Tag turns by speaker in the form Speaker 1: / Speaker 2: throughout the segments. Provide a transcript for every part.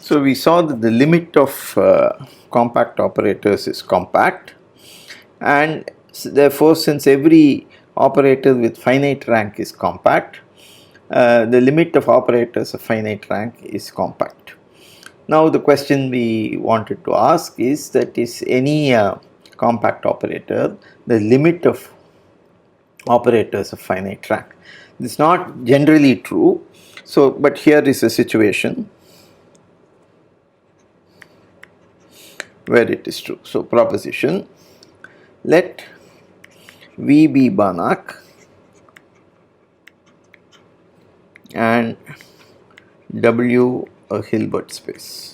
Speaker 1: So we saw that the limit of compact operators is compact, and therefore since every operator with finite rank is compact, the limit of operators of finite rank is compact. Now the question we wanted to ask is that is any compact operator the limit of operators of finite rank. This is not generally true. So, but here is a situation where it is true. So, proposition, let V be Banach and W a Hilbert space.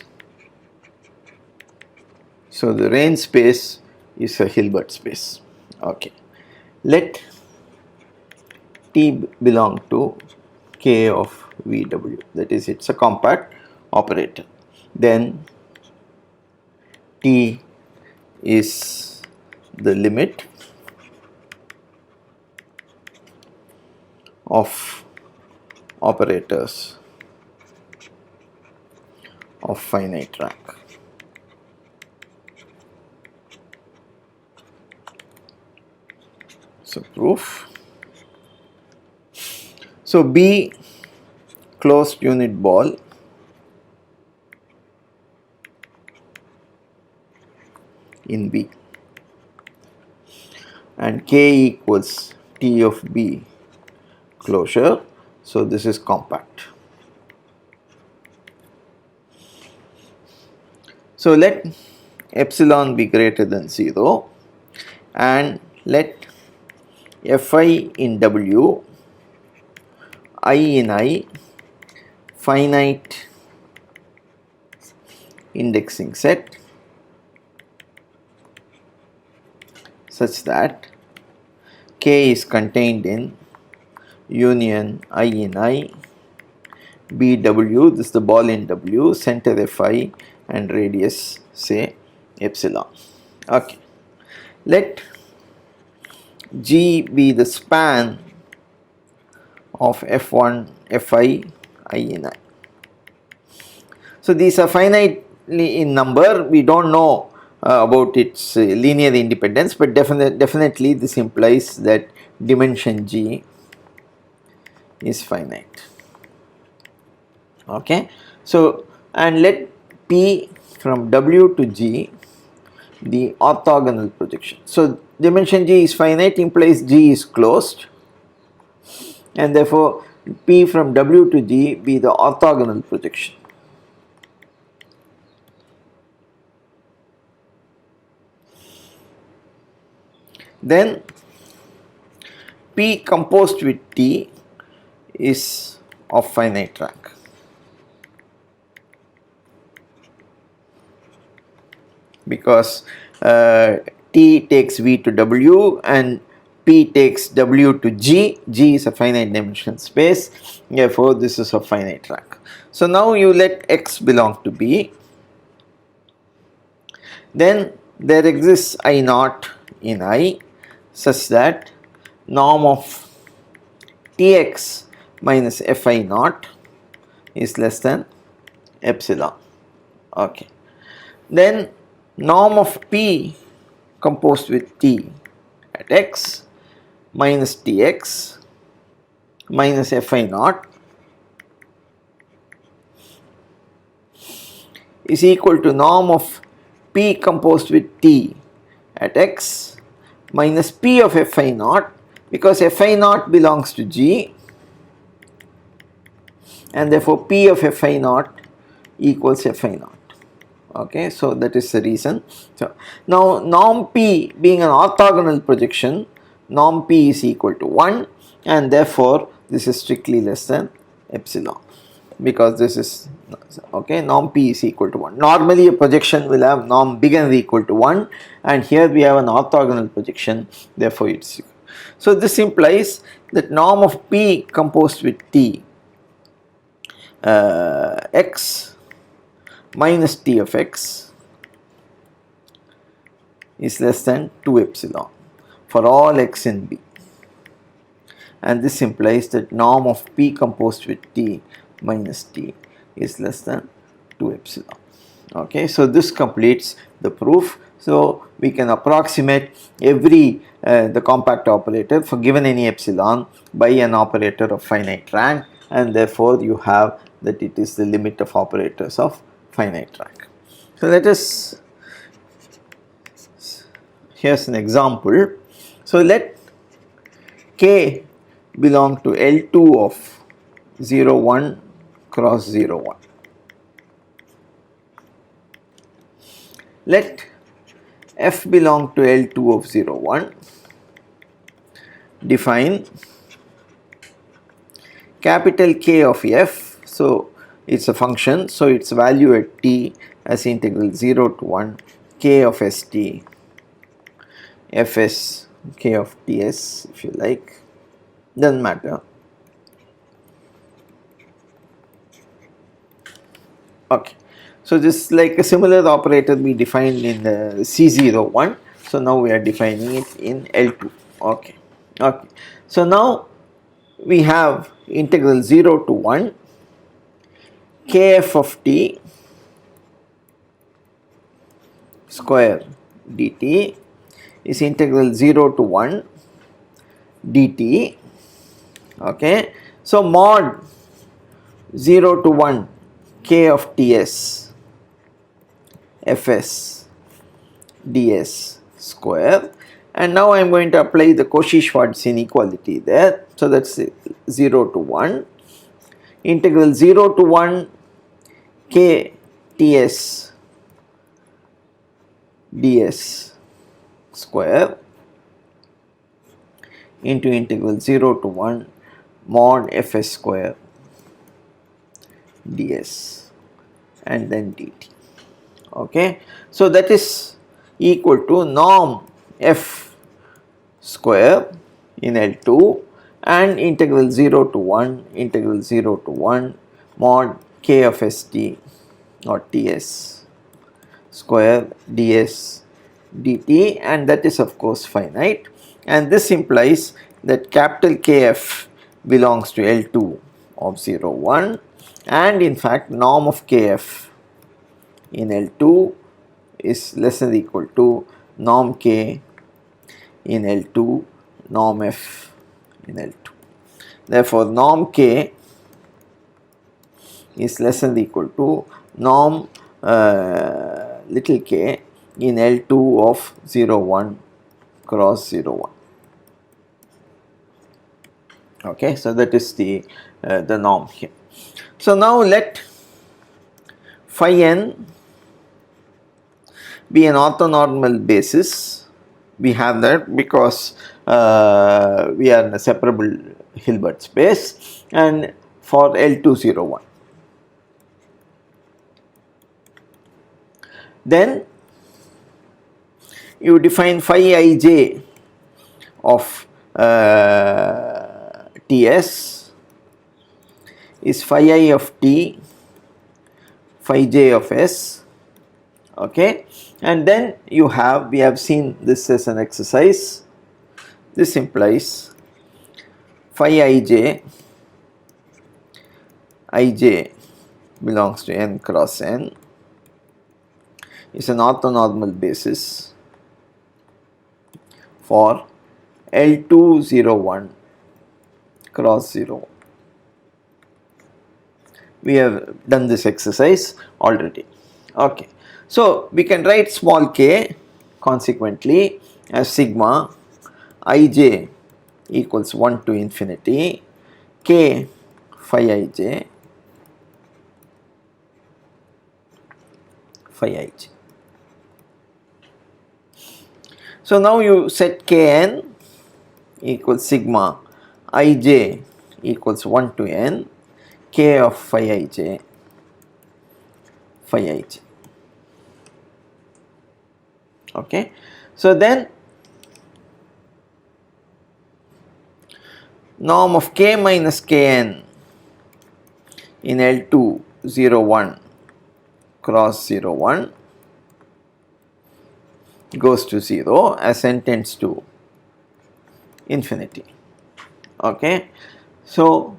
Speaker 1: So, the range space is a Hilbert space. Okay. Let T belong to K of VW, that is, it's a compact operator. Then T is the limit of operators of finite rank. So proof. So B closed unit ball in B and K equals T of B closure. So this is compact. So let epsilon be greater than 0 and let Fi in W, I in I, finite indexing set such that K is contained in union I in I, BW, this is the ball in W, center Fi and radius say epsilon. Okay. Let G be the span of F1, Fi, I in I. So these are finitely in number. We don't know about its linear independence, but definitely this implies that dimension G is finite. Okay. So and let P from W to G the orthogonal projection. So dimension G is finite implies G is closed, and therefore P from W to G be the orthogonal projection. Then P composed with T is of finite rank. Because T takes V to W and P takes W to G. G is a finite dimensional space, therefore this is a finite rank. So now you let X belong to B. Then there exists I naught in I such that norm of Tx minus Fi naught is less than epsilon. Okay. Then norm of P composed with T at X minus Tx minus Fi naught is equal to norm of P composed with T at X minus P of Fi naught, because Fi naught belongs to G and therefore P of Fi naught equals Fi naught. Okay, so that is the reason. So now norm P being an orthogonal projection, norm P is equal to 1 and therefore this is strictly less than epsilon, because this is okay, norm P is equal to 1. Normally a projection will have norm bigger than or equal to 1 and here we have an orthogonal projection, therefore it's equal. So this implies that norm of P composed with T X minus T of X is less than 2 epsilon for all X in B, and this implies that norm of P composed with T minus T is less than 2 epsilon. Okay, so this completes the proof. So we can approximate every the compact operator for given any epsilon by an operator of finite rank, and therefore you have that it is the limit of operators of finite rank. So let us, here's an example. So let K belong to L2 of 0 1 cross 0 1. Let F belong to L2 of 0 1. Define capital K of F. So it's a function, so its value at t as integral 0 to 1 K of St, Fs, K of Ts if you like, doesn't matter. Okay, so this is like a similar operator we defined in the C01. So now we are defining it in L2. Okay, okay. So now we have integral 0 to 1 Kf of t square dt is integral 0 to 1 dt. Okay, so mod 0 to 1 K of Ts Fs ds square, and now I am going to apply the Cauchy-Schwarz inequality there. So that's 0 to 1 integral 0 to 1 K Ts ds square into integral 0 to 1 mod Fs square ds and then dt. Okay, so that is equal to norm F square in L2 and integral 0 to 1 mod K of St or Ts square ds dt, and that is of course finite, and this implies that capital Kf belongs to L2 of 0 1, and in fact norm of Kf in L2 is less than or equal to norm K in L2 norm F in L2. Therefore norm K is less than or equal to norm little k in L2 of 0 1 cross 0 1. Okay, so that is the norm here. So now let phi n be an orthonormal basis. We have that because we are in a separable Hilbert space, and for L201. Then you define phi ij of Ts is phi I of t, phi j of s. Okay, and then we have seen this as an exercise. This implies phi ij belongs to n cross n is an orthonormal basis for L201 cross 0. We have done this exercise already. Okay, so we can write small k consequently as sigma ij equals 1 to infinity k phi ij phi ij. So now you set kn equals sigma ij equals 1 to n k of phi ij phi ij. Okay, so then norm of k minus kn in L2 01 cross 01 goes to 0 as n tends to infinity. Okay, so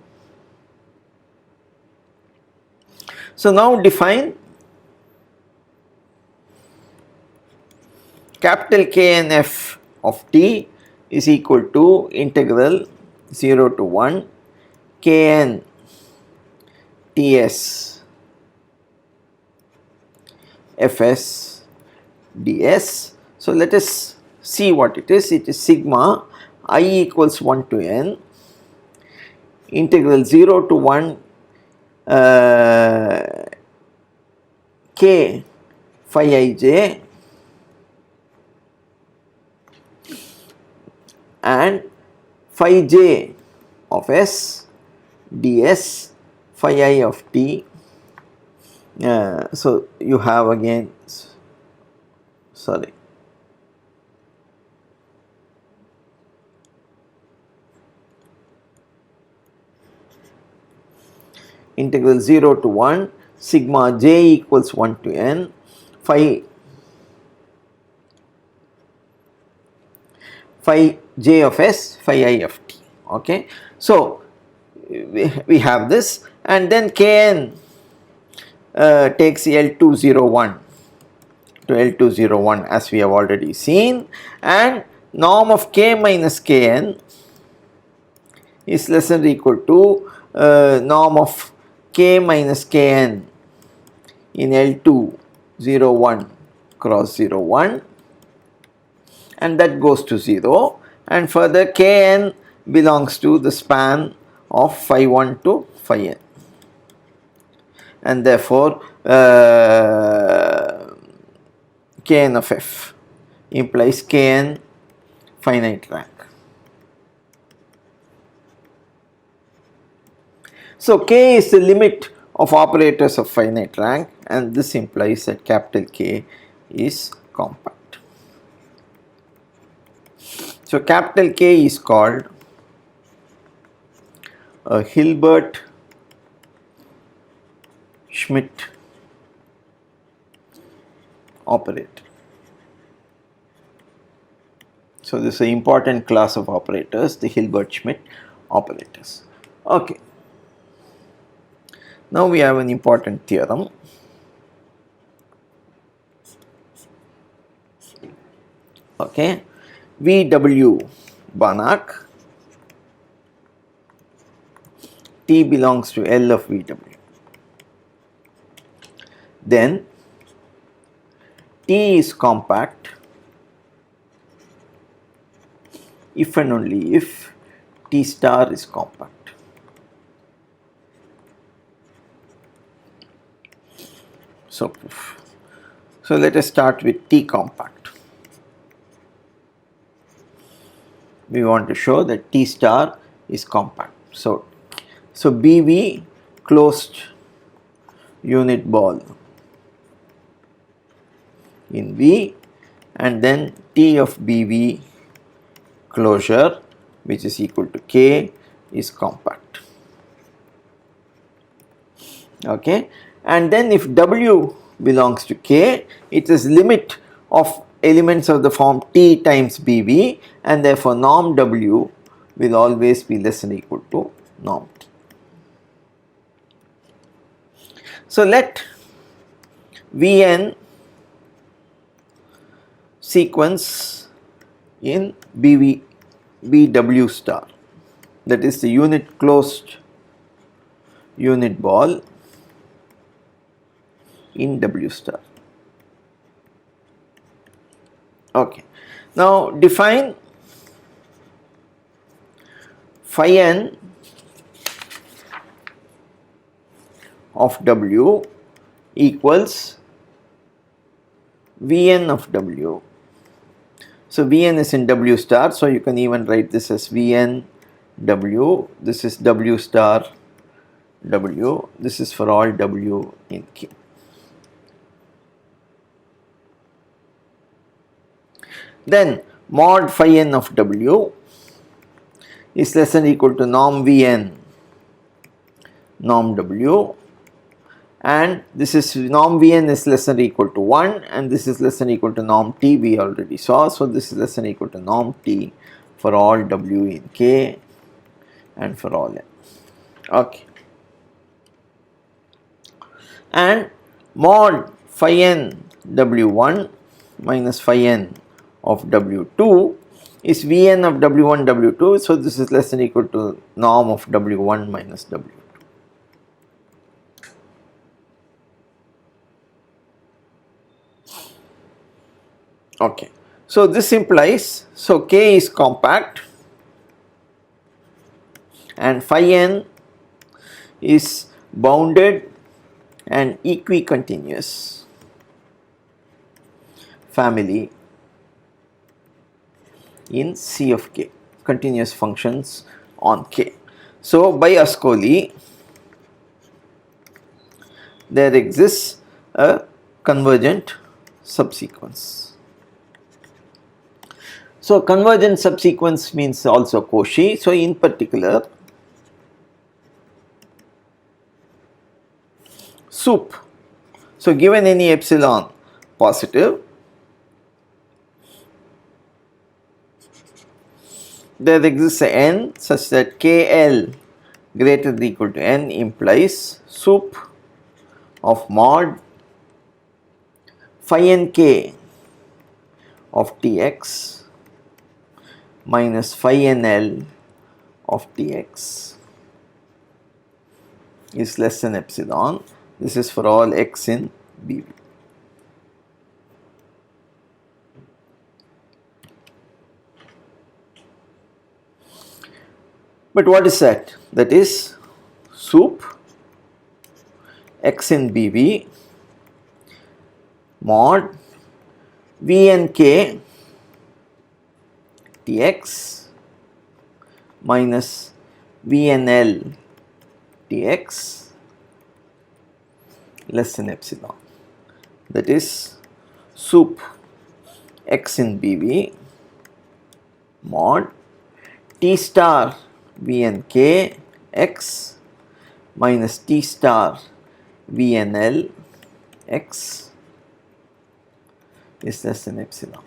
Speaker 1: now define capital K&F of t is equal to integral 0 to 1 Kn Ts Fs ds. So let us see what it is. It is sigma I equals 1 to n integral 0 to 1 k phi ij and phi j of s ds phi I of t. So you have again, sorry, integral 0 to 1 sigma j equals 1 to n phi j of s phi I of t. Okay, so we have this, and then Kn takes L201 to L201 as we have already seen, and norm of k minus Kn is less than or equal to norm of k minus Kn in L201 cross 01, and that goes to 0, and further Kn belongs to the span of phi 1 to phi n, and therefore Kn of f implies Kn finite rank. So K is the limit of operators of finite rank, and this implies that capital K is compact. So capital K is called a Hilbert-Schmidt operator. So this is an important class of operators, the Hilbert-Schmidt operators. Okay. Now we have an important theorem. Okay, VW Banach, T belongs to L of VW. Then T is compact if and only if T star is compact. So let us start with T compact. We want to show that T star is compact. So BV closed unit ball in V, and then T of BV closure, which is equal to K, is compact. Okay, and then if W belongs to K, it is limit of elements of the form T times BV, and therefore norm W will always be less than or equal to norm T. So let Vn sequence in BW star, that is the unit closed unit ball in W star. Okay, now define phi n of W equals Vn of W. So Vn is in W star, so you can even write this as Vn W. This is W star W. This is for all W in K. Then mod phi n of W is less than or equal to norm Vn norm W, and this is norm Vn is less than or equal to 1, and this is less than or equal to norm T, we already saw. So this is less than or equal to norm T for all W in K and for all N. Okay, and mod phi n W1 minus phi n of W2 is Vn of W1 W2, so this is less than or equal to norm of W1 minus W2. Okay, so this implies, so K is compact and phi n is bounded and equicontinuous family in C of K, continuous functions on K. So by Ascoli, there exists a convergent subsequence. So convergent subsequence means also Cauchy. So in particular, sup. So given any epsilon positive, there exists a n such that KL greater than or equal to n implies sup of mod phi nk of Tx minus phi nl of Tx is less than epsilon. This is for all x in BV. But what is that? That is sup x in BV mod V and K Tx minus V and L Tx less than epsilon. That is sup x in BV mod T star V and K x minus T star V and L x is less than epsilon.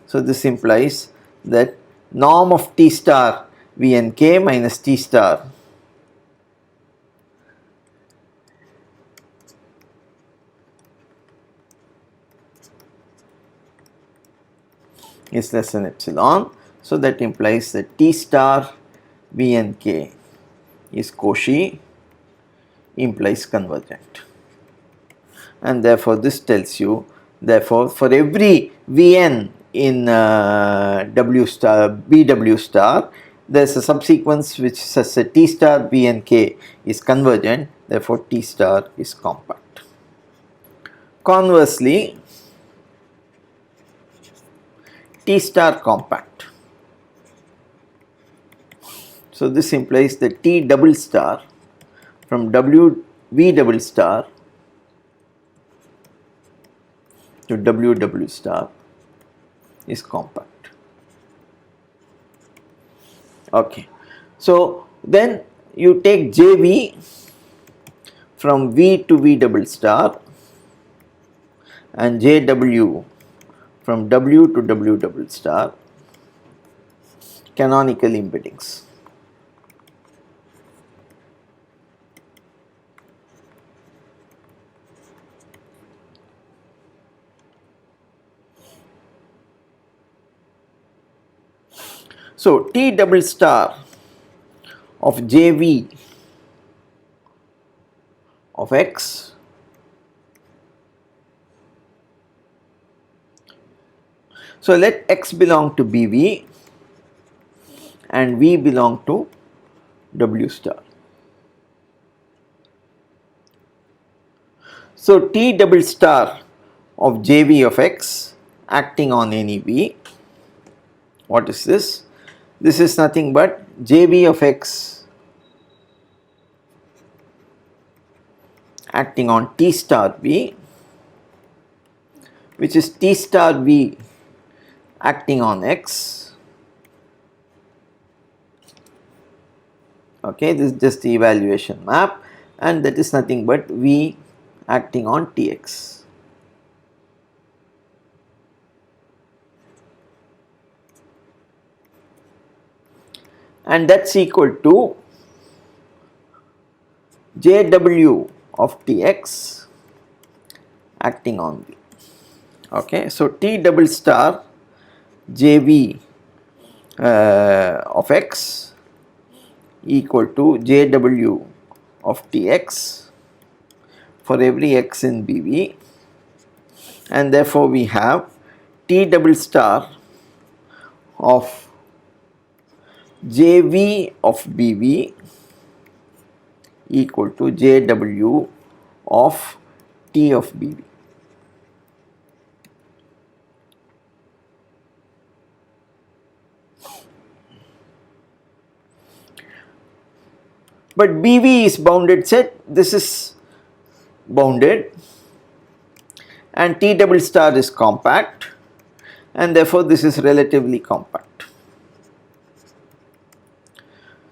Speaker 1: So this implies that norm of T star V and K minus T star is less than epsilon. So that implies that T star V and K is Cauchy, implies convergent. And therefore this tells you, therefore for every Vn in W star, BW star, there is a subsequence which says that T star V and K is convergent, therefore T star is compact. Conversely, T star compact. So this implies that T double star from V double star to WW star is compact. Okay. So then you take JV from V to V double star and JW from W to W double star, canonical embeddings. So T double star of JV of X so let X belong to BV and V belong to W star. So T double star of JV of X acting on any V, what is this? This is nothing but JV of X acting on T star V, which is T star V acting on X. Okay, this is just the evaluation map, and that is nothing but V acting on Tx. And that's equal to JW of Tx acting on V. Okay, so T double star JV of x equal to JW of Tx for every x in BV, and therefore we have T double star of JV of BV equal to JW of T of BV. But BV is bounded set, this is bounded, and T double star is compact, and therefore this is relatively compact.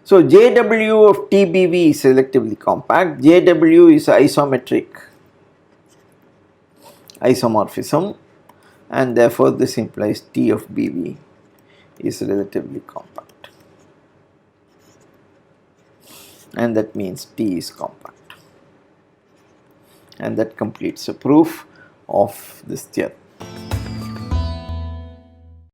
Speaker 1: So JW of TBV is relatively compact, JW is isometric isomorphism, and therefore this implies T of BV is relatively compact, and that means T is compact, and that completes the proof of this theorem.